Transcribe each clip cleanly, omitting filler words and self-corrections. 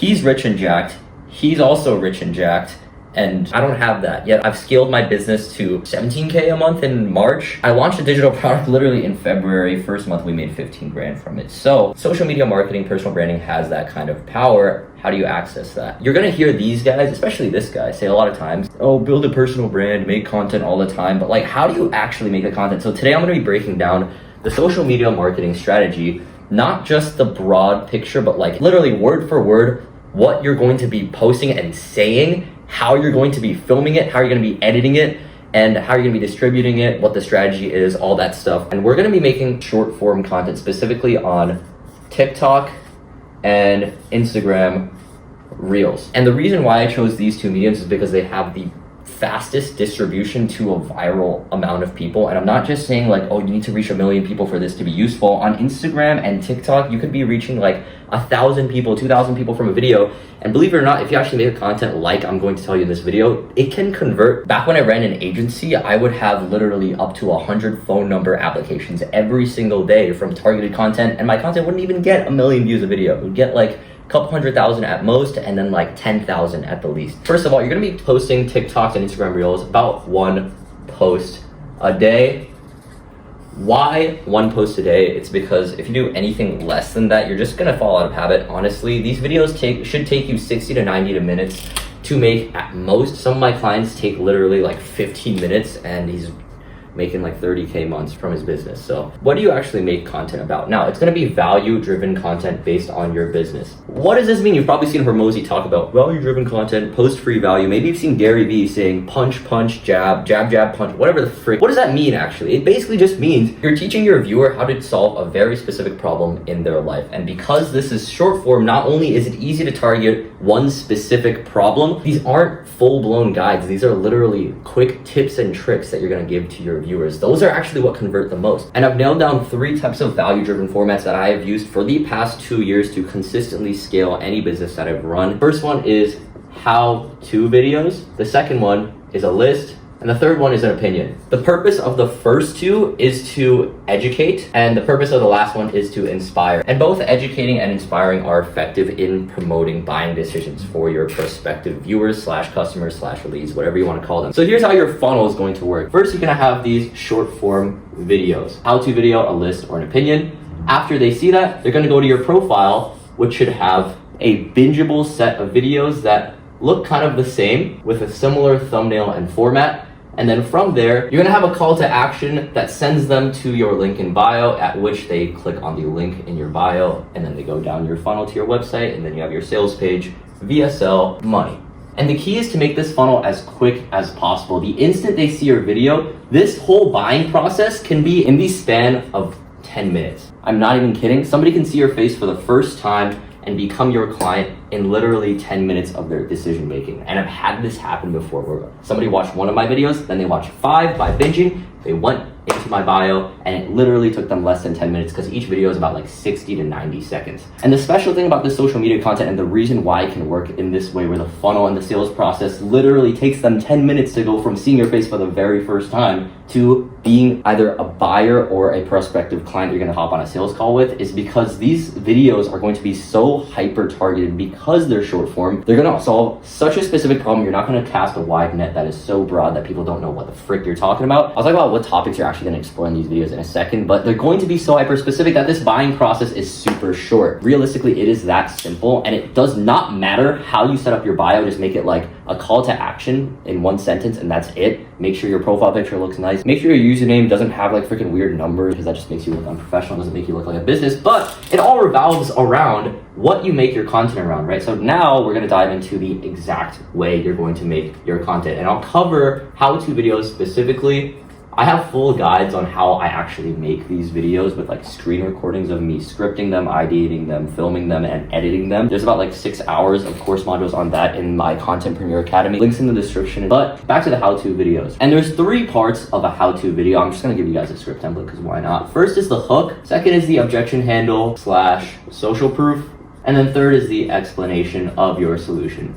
He's rich and jacked. He's also rich and jacked. And I don't have that yet. I've scaled my business to 17K a month in March. I launched a digital product literally in February. First month we made 15 grand from it. So social media marketing, personal branding has that kind of power. How do you access that? You're gonna hear these guys, especially this guy, say a lot of times, oh, build a personal brand, make content all the time. But like, how do you actually make the content? So today I'm gonna be breaking down the social media marketing strategy, not just the broad picture, but like literally word for word, what you're going to be posting and saying, how you're going to be filming it, how you're going to be editing it, and how you're going to be distributing it, what the strategy is, all that stuff. And we're going to be making short form content specifically on TikTok and Instagram Reels. And the reason why I chose these two mediums is because they have the fastest distribution to a viral amount of people. And I'm not just saying like, oh, you need to reach 1 million people for this to be useful. On Instagram and TikTok, you could be reaching like 1,000 people, 2,000 people from a video. And believe it or not, if you actually make a content like I'm going to tell you in this video, it can convert. Back when I ran an agency, I would have literally up to 100 phone number applications every single day from targeted content. And my content wouldn't even get 1 million views a video. It would get like couple 100,000 at most, and then like 10,000 at the least. First of all, you're gonna be posting TikToks and Instagram Reels about 1 post a day. Why 1 post a day? It's because if you do anything less than that, you're just gonna fall out of habit. Honestly, these videos should take you 60 to 90 minutes to make at most. Some of my clients take literally like 15 minutes, and he's making like 30K months from his business. So what do you actually make content about? Now, it's going to be value-driven content based on your business. What does this mean? You've probably seen Hormozy talk about value-driven content, post free value. Maybe you've seen Gary Vee saying punch, punch, jab, jab, jab, punch, whatever the frick. What does that mean actually? It basically just means you're teaching your viewer how to solve a very specific problem in their life. And because this is short form, not only is it easy to target one specific problem, these aren't full-blown guides. These are literally quick tips and tricks that you're going to give to your viewers. Those are actually what convert the most. And I've nailed down 3 types of value-driven formats that I have used for the past 2 years to consistently scale any business that I've run. First one is how-to videos. The second one is a list. And the third one is an opinion. The purpose of the first 2 is to educate, and the purpose of the last one is to inspire. And both educating and inspiring are effective in promoting buying decisions for your prospective viewers / customers / leads, whatever you want to call them. So here's how your funnel is going to work. First, you're going to have these short form videos, how-to video, a list, or an opinion. After they see that, they're going to go to your profile, which should have a bingeable set of videos that look kind of the same with a similar thumbnail and format. And then from there, you're gonna have a call to action that sends them to your link in bio, at which they click on the link in your bio, and then they go down your funnel to your website, and then you have your sales page, VSL, money. And the key is to make this funnel as quick as possible. The instant they see your video, this whole buying process can be in the span of 10 minutes. I'm not even kidding. Somebody can see your face for the first time and become your client in literally 10 minutes of their decision making. And I've had this happen before, where somebody watched 1 of my videos, then they watched 5 by binging, they went into my bio, and it literally took them less than 10 minutes because each video is about like 60 to 90 seconds. And the special thing about this social media content, and the reason why it can work in this way, where the funnel and the sales process literally takes them 10 minutes to go from seeing your face for the very first time to being either a buyer or a prospective client you're gonna hop on a sales call with, is because these videos are going to be so hyper targeted. Because they're short form, they're gonna solve such a specific problem. You're not gonna cast a wide net that is so broad that people don't know what the frick you're talking about. I'll talk about what topics you're actually gonna explore in these videos in a second, but they're going to be so hyper specific that this buying process is super short. Realistically, it is that simple, and it does not matter how you set up your bio. Just make it like a call to action in 1 sentence, and that's it. Make sure your profile picture looks nice. Make sure your username doesn't have like freaking weird numbers, because that just makes you look unprofessional, doesn't make you look like a business. But it all revolves around what you make your content around, right? So now we're gonna dive into the exact way you're going to make your content, and I'll cover how-to videos specifically. I have full guides on how I actually make these videos, with like screen recordings of me scripting them, ideating them, filming them, and editing them. There's about like 6 hours of course modules on that in my Content Premier Academy. Links in the description. But back to the how-to videos. And there's 3 parts of a how-to video. I'm just gonna give you guys a script template because why not? First is the hook. Second is the objection handle / social proof. And then third is the explanation of your solution.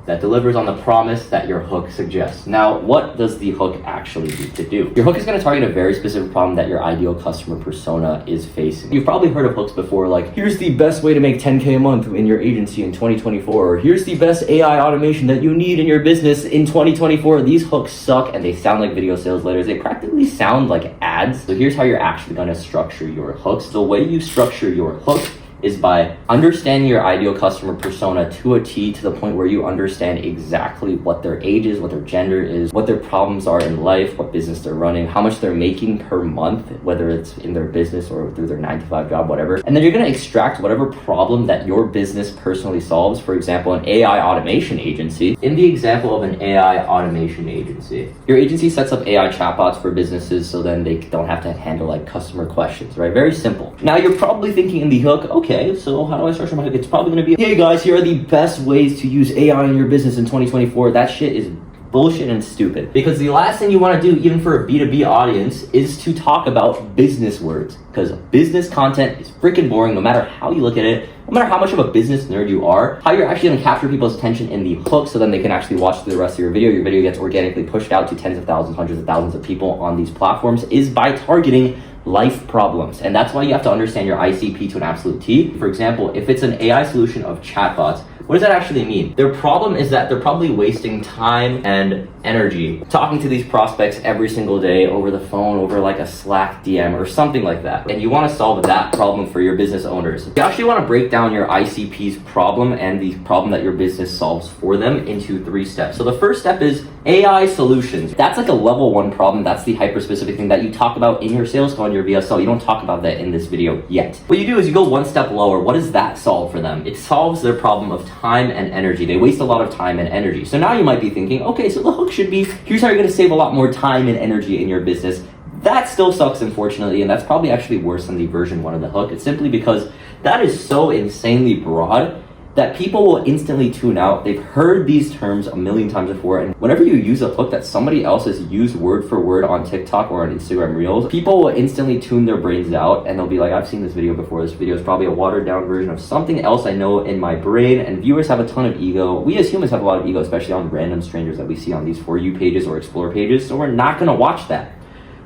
that delivers on the promise that your hook suggests. Now, what does the hook actually need to do? Your hook is going to target a very specific problem that your ideal customer persona is facing. You've probably heard of hooks before, like, here's the best way to make 10K a month in your agency in 2024, or here's the best AI automation that you need in your business in 2024. These hooks suck and they sound like video sales letters. They practically sound like ads. So here's how you're actually going to structure your hooks. The way you structure your hook is by understanding your ideal customer persona to a T, to the point where you understand exactly what their age is, what their gender is, what their problems are in life, what business they're running, how much they're making per month, whether it's in their business or through their 9-to-5 job, whatever. And then you're going to extract whatever problem that your business personally solves. For example, an AI automation agency. In the example of an AI automation agency, your agency sets up AI chatbots for businesses so then they don't have to handle like customer questions, right? Very simple. Now you're probably thinking in the hook, okay, so how do I structure my hook? It's probably going to be, hey guys, here are the best ways to use AI in your business in 2024. That shit is bullshit and stupid. Because the last thing you want to do, even for a B2B audience, is to talk about business words. Because business content is freaking boring, no matter how you look at it, no matter how much of a business nerd you are. How you're actually going to capture people's attention in the hook so then they can actually watch through the rest of your video. Your video gets organically pushed out to tens of thousands, hundreds of thousands of people on these platforms, is by targeting life problems. And that's why you have to understand your ICP to an absolute T. For example, if it's an AI solution of chatbots, what does that actually mean? Their problem is that they're probably wasting time and energy talking to these prospects every single day over the phone, over like a Slack DM or something like that. And you want to solve that problem for your business owners. You actually want to break down your ICP's problem and the problem that your business solves for them into 3 steps. So the first step is AI solutions. That's like a level 1 problem. That's the hyper specific thing that you talk about in your sales call and your VSL. You don't talk about that in this video yet. What you do is you go 1 step lower. What does that solve for them? It solves their problem of time and energy. They waste a lot of time and energy. So now you might be thinking, okay, so the hook should be, here's how you're going to save a lot more time and energy in your business. That still sucks, unfortunately, and that's probably actually worse than the version 1 of the hook. It's simply because that is so insanely broad that people will instantly tune out. They've heard these terms a million times before, and whenever you use a hook that somebody else has used word for word on TikTok or on Instagram Reels, people will instantly tune their brains out and they'll be like, I've seen this video before. This video is probably a watered down version of something else I know in my brain. And viewers have a ton of ego. We as humans have a lot of ego, especially on random strangers that we see on these For You pages or Explore pages. So we're not gonna watch that.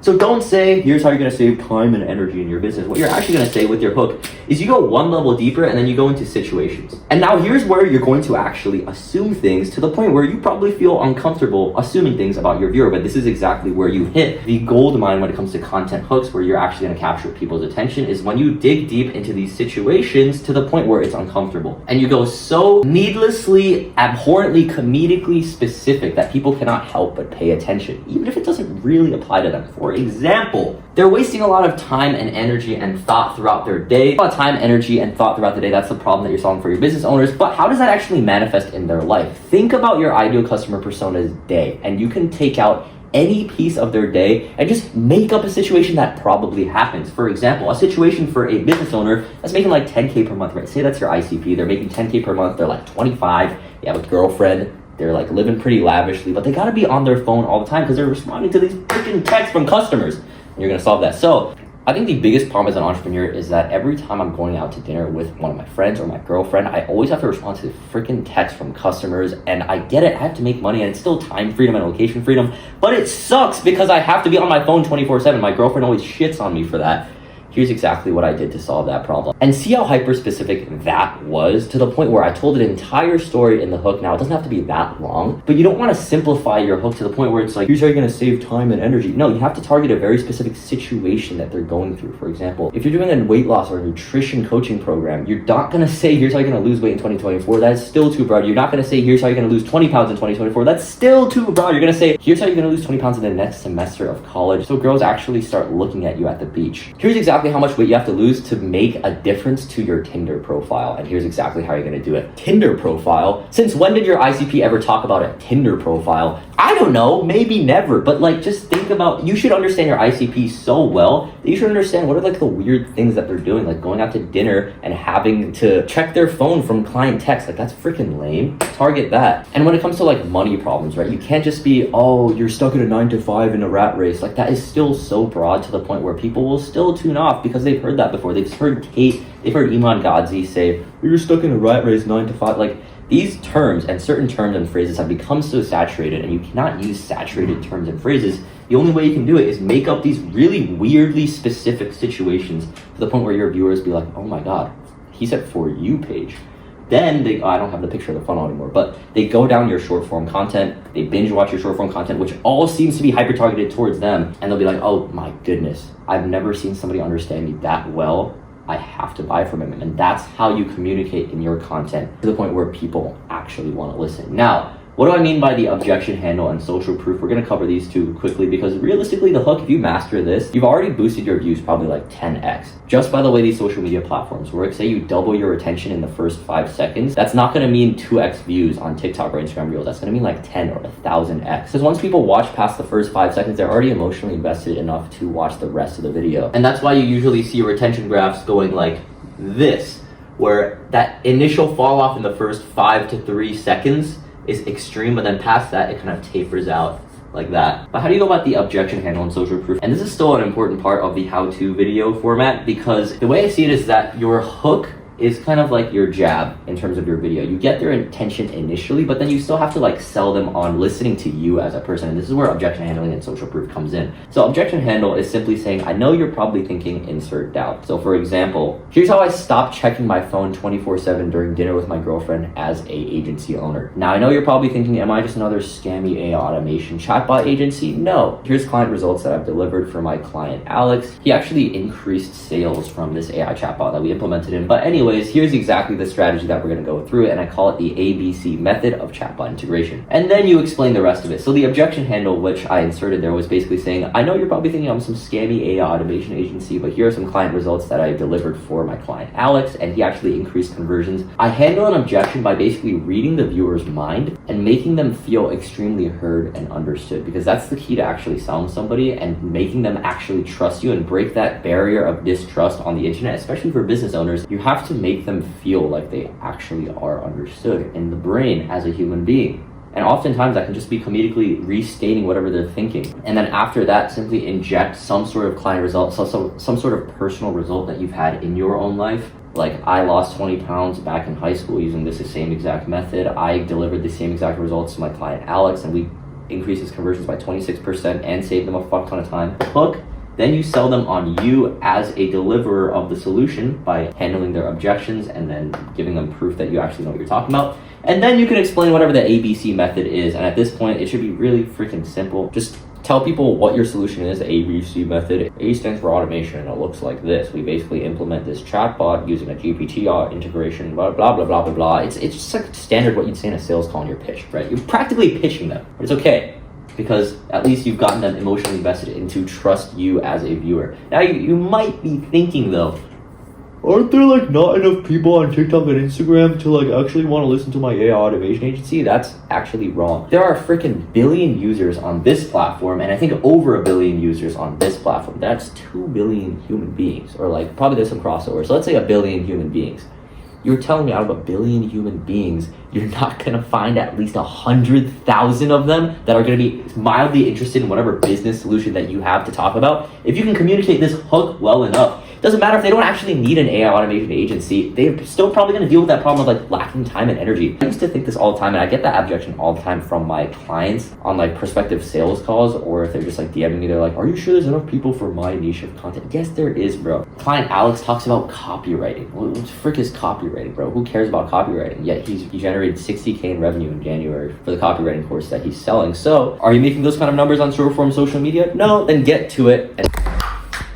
So don't say, here's how you're going to save time and energy in your business. What you're actually going to say with your hook is you go 1 level deeper and then you go into situations. And now here's where you're going to actually assume things to the point where you probably feel uncomfortable assuming things about your viewer. But this is exactly where you hit the gold mine when it comes to content hooks, where you're actually going to capture people's attention, is when you dig deep into these situations to the point where it's uncomfortable. And you go so needlessly, abhorrently, comedically specific that people cannot help but pay attention, even if it doesn't really apply to them. For example, they're wasting a lot of time and energy and thought throughout their day. A lot of time, energy, and thought throughout the day. That's the problem that you're solving for your business owners. But how does that actually manifest in their life? Think about your ideal customer persona's day, and you can take out any piece of their day and just make up a situation that probably happens. For example, a situation for a business owner that's making like 10K per month, right? Say that's your ICP. They're making 10K per month. They're like 25. They have a girlfriend. They're like living pretty lavishly, but they gotta be on their phone all the time because they're responding to these freaking texts from customers. And you're gonna solve that. So I think the biggest problem as an entrepreneur is that every time I'm going out to dinner with one of my friends or my girlfriend, I always have to respond to freaking texts from customers. And I get it, I have to make money and it's still time freedom and location freedom, but it sucks because I have to be on my phone 24/7. My girlfriend always shits on me for that. Here's exactly what I did to solve that problem. And see how hyper-specific that was, to the point where I told an entire story in the hook. Now, it doesn't have to be that long, but you don't want to simplify your hook to the point where it's like, here's how you're going to save time and energy. No, you have to target a very specific situation that they're going through. For example, if you're doing a weight loss or a nutrition coaching program, you're not going to say, here's how you're going to lose weight in 2024. That's still too broad. You're not going to say, here's how you're going to lose 20 pounds in 2024. That's still too broad. You're going to say, here's how you're going to lose 20 pounds in the next semester of college. So girls actually start looking at you at the beach. Here's exactly how much weight you have to lose to make a difference to your Tinder profile. And here's exactly how you're going to do it. Tinder profile. Since when did your ICP ever talk about a Tinder profile? I don't know, maybe never, but like just think about, you should understand your ICP so well that you should understand what are like the weird things that they're doing, like going out to dinner and having to check their phone from client text. Like that's freaking lame. Target that. And when it comes to like money problems, right? You can't just be, oh, you're stuck at a 9-to-5 in a rat race. Like that is still so broad to the point where people will still tune off because they've heard that before. They've heard Kate, they've heard Iman Gadzhi say, you're stuck in a rat race 9 to 5. Like These terms and certain terms and phrases have become so saturated, and you cannot use saturated terms and phrases. The only way you can do it is make up these really weirdly specific situations to the point where your viewers be like, oh my God, he said For You page. Then I don't have the picture of the funnel anymore, but they go down your short form content, they binge watch your short form content, which all seems to be hyper targeted towards them. And they'll be like, oh my goodness, I've never seen somebody understand me that well. I have to buy from him. And that's how you communicate in your content to the point where people actually want to listen. Now, what do I mean by the objection handle and social proof? We're going to cover these two quickly because realistically, the hook, if you master this, you've already boosted your views probably like 10x just by the way these social media platforms work. Say you double your attention in the first 5 seconds. That's not going to mean 2x views on TikTok or Instagram Reels. That's going to mean like 10 or 1,000x. Because once people watch past the first 5 seconds, they're already emotionally invested enough to watch the rest of the video. And that's why you usually see retention graphs going like this, where that initial fall off in the first 5 to 3 seconds is extreme, but then past that, it kind of tapers out like that. But how do you go about the objection handle and social proof? And this is still an important part of the how-to video format, because the way I see it is that your hook is kind of like your jab in terms of your video. You get their attention initially, but then you still have to like sell them on listening to you as a person. And this is where objection handling and social proof comes in. So objection handle is simply saying, I know you're probably thinking insert doubt. So for example, here's how I stopped checking my phone 24/7 during dinner with my girlfriend as a agency owner. Now I know you're probably thinking, am I just another scammy AI automation chatbot agency? No. Here's client results that I've delivered for my client, Alex. He actually increased sales from this AI chatbot that we implemented in. But anyways, here's exactly the strategy that we're going to go through, and I call it the ABC method of chatbot integration. And then you explain the rest of it. So the objection handle, which I inserted there, was basically saying, I know you're probably thinking I'm some scammy AI automation agency, but here are some client results that I delivered for my client, Alex, and he actually increased conversions. I handle an objection by basically reading the viewer's mind and making them feel extremely heard and understood, because that's the key to actually selling somebody and making them actually trust you and break that barrier of distrust on the internet, especially for business owners. You have to make them feel like they actually are understood in the brain as a human being. And oftentimes that can just be comedically restating whatever they're thinking. And then after that, simply inject some sort of client result, so some sort of personal result that you've had in your own life. Like, I lost 20 pounds back in high school using this same exact method. I delivered the same exact results to my client, Alex, and we increased his conversions by 26% and saved them a fuck ton of time. Hook. Then you sell them on you as a deliverer of the solution by handling their objections and then giving them proof that you actually know what you're talking about. And then you can explain whatever the ABC method is. And at this point, it should be really freaking simple. Just tell people what your solution is, the ABC method. A stands for automation, and it looks like this. We basically implement this chatbot using a GPT integration, blah, blah, blah, blah, blah, blah. It's just like standard what you'd say in a sales call in your pitch, right? You're practically pitching them, but it's okay, because at least you've gotten them emotionally invested into trust you as a viewer. Now you might be thinking though, aren't there like not enough people on TikTok and Instagram to like actually want to listen to my AI automation agency? That's actually wrong. There are a freaking billion users on this platform, and I think over 1 billion users on this platform. That's 2 billion human beings, or like probably there's some crossover. So let's say 1 billion human beings. You're telling me out of 1 billion human beings, you're not going to find at least 100,000 of them that are going to be mildly interested in whatever business solution that you have to talk about? If you can communicate this hook well enough, it doesn't matter if they don't actually need an AI automation agency, they're still probably going to deal with that problem of like lacking time and energy. I used to think this all the time, and I get that objection all the time from my clients on like prospective sales calls, or if they're just like DMing me, they're like, are you sure there's enough people for my niche of content? Yes, there is, bro. Client Alex talks about copywriting. What the frick is copywriting, bro? Who cares about copywriting? Yet he generated 60K in revenue in January for the copywriting course that he's selling. So are you making those kind of numbers on short form social media? No, then get to it and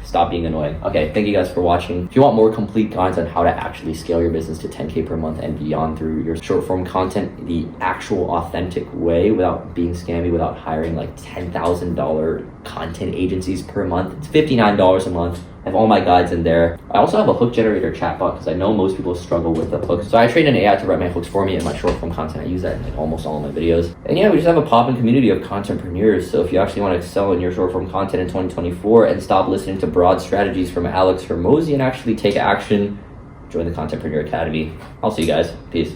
stop being annoying. Okay, thank you guys for watching. If you want more complete guides on how to actually scale your business to 10K per month and beyond through your short form content the actual authentic way, without being scammy, without hiring like $10,000 content agencies per month, it's $59 a month. I have all my guides in there. I also have a hook generator chatbot because I know most people struggle with the hooks. So I trained an AI to write my hooks for me in my short form content. I use that in like almost all of my videos. And yeah, we just have a poppin' community of contentpreneurs. So if you actually want to excel in your short form content in 2024 and stop listening to broad strategies from Alex Hormozi and actually take action, join the Contentpreneur Academy. I'll see you guys. Peace.